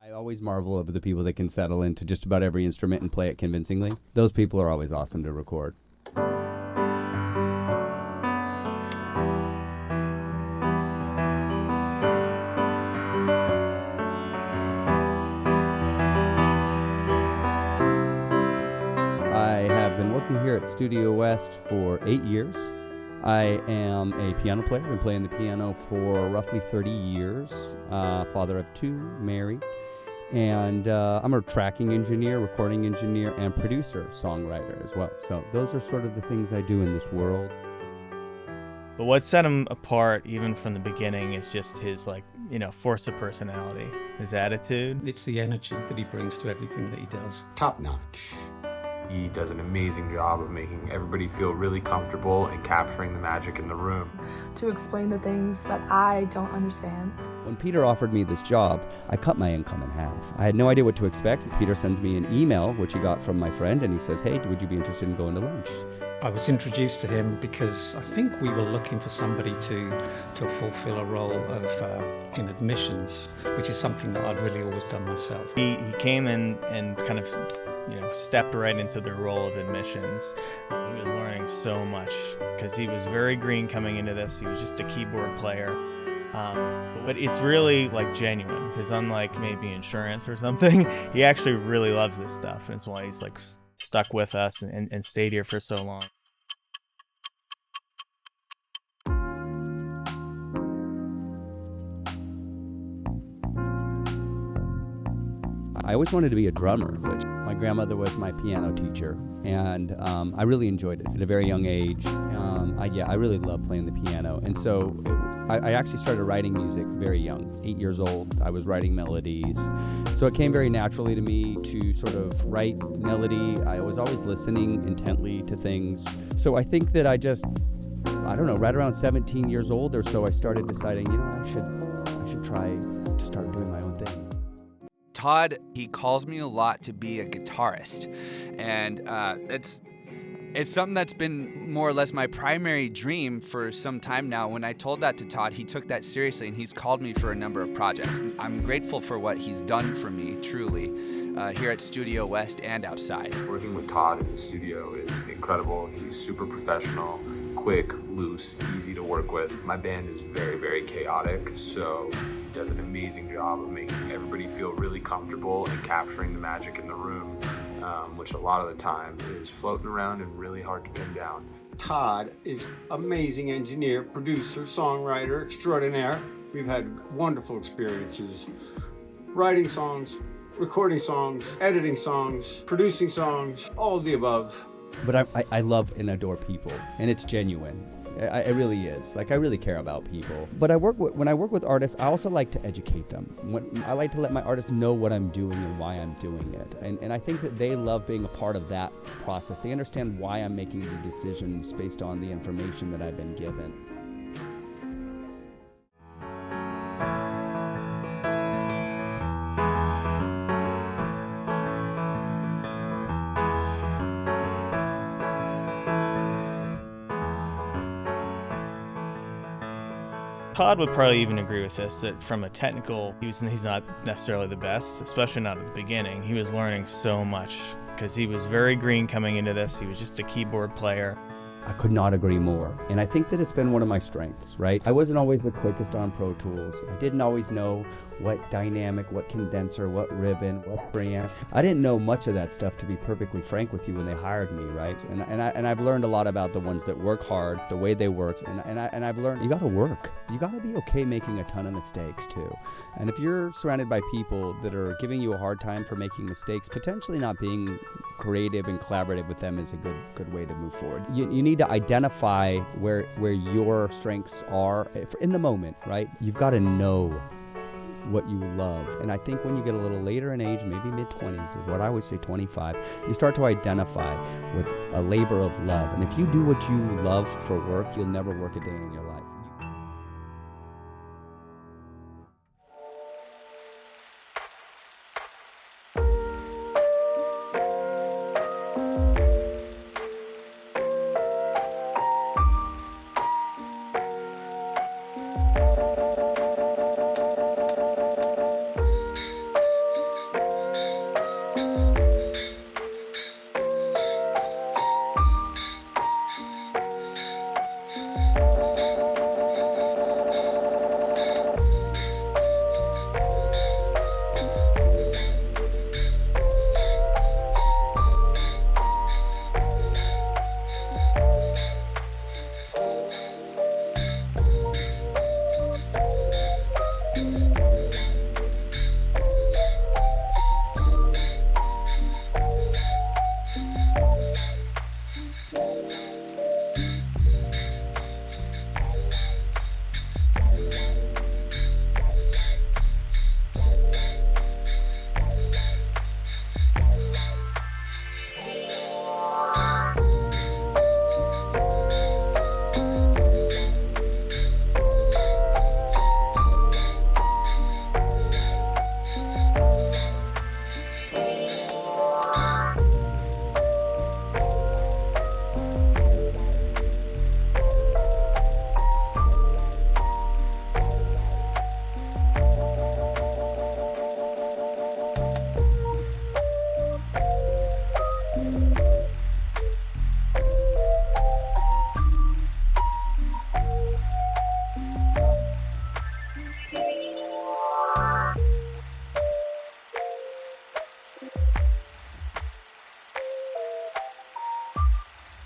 I always marvel over the people that can settle into just about every instrument and play it convincingly. Those people are always awesome to record. I have been working here at Studio West for 8 years. I am a piano player. I've been playing the piano for roughly 30 years. Father of 2, married. And I'm a tracking engineer, recording engineer, and producer, songwriter as well. So those are sort of the things I do in this world. But what set him apart, even from the beginning, is just his, force of personality, his attitude. It's the energy that he brings to everything that he does. Top notch. He does an amazing job of making everybody feel really comfortable and capturing the magic in the room. To explain the things that I don't understand. When Peter offered me this job, I cut my income in half. I had no idea what to expect. Peter sends me an email, which he got from my friend, and he says, "Hey, would you be interested in going to lunch?" I was introduced to him because I think we were looking for somebody to fulfill a role of in admissions, which is something that I'd really always done myself. He came in and kind of, stepped right into the role of admissions. He was learning so much because he was very green coming into this. He was just a keyboard player. But it's really genuine, because unlike maybe insurance or something, he actually really loves this stuff, and it's why he's stuck with us and stayed here for so long. I always wanted to be a drummer, which my grandmother was my piano teacher, and I really enjoyed it at a very young age. I really love playing the piano, and so I actually started writing music very young, 8 years old. I was writing melodies, so it came very naturally to me to sort of write melody. I was always listening intently to things, so I think that right around 17 years old or so, I started deciding, I should try to start doing my own thing. Todd, he calls me a lot to be a guitarist, and it's something that's been more or less my primary dream for some time now. When I told that to Todd, he took that seriously, and he's called me for a number of projects. I'm grateful for what he's done for me, truly, here at Studio West and outside. Working with Todd in the studio is incredible. He's super professional, quick, loose, easy to work with. My band is very, very chaotic, so he does an amazing job of making everybody feel really comfortable and capturing the magic in the room, which a lot of the time is floating around and really hard to pin down. Todd is amazing engineer, producer, songwriter extraordinaire. We've had wonderful experiences writing songs, recording songs, editing songs, producing songs, all of the above. But I love and adore people, and it's genuine. It really is. I really care about people. But when I work with artists, I also like to educate them. I like to let my artists know what I'm doing and why I'm doing it. And I think that they love being a part of that process. They understand why I'm making the decisions based on the information that I've been given. Todd would probably even agree with this, that from a technical, he's not necessarily the best, especially not at the beginning. He was learning so much because he was very green coming into this. He was just a keyboard player. I could not agree more. And I think that it's been one of my strengths, right? I wasn't always the quickest on Pro Tools. I didn't always know what dynamic, what condenser, what ribbon, what preamp. I didn't know much of that stuff, to be perfectly frank with you, when they hired me, right? And I've learned a lot about the ones that work hard, the way they work, and I've learned you gotta work. You gotta be okay making a ton of mistakes too. And if you're surrounded by people that are giving you a hard time for making mistakes, potentially not being creative and collaborative with them is a good way to move forward. You need to identify where your strengths are in the moment, right? You've got to know what you love. And I think when you get a little later in age, maybe mid-20s is what I would say, 25, you start to identify with a labor of love. And if you do what you love for work, you'll never work a day in your life.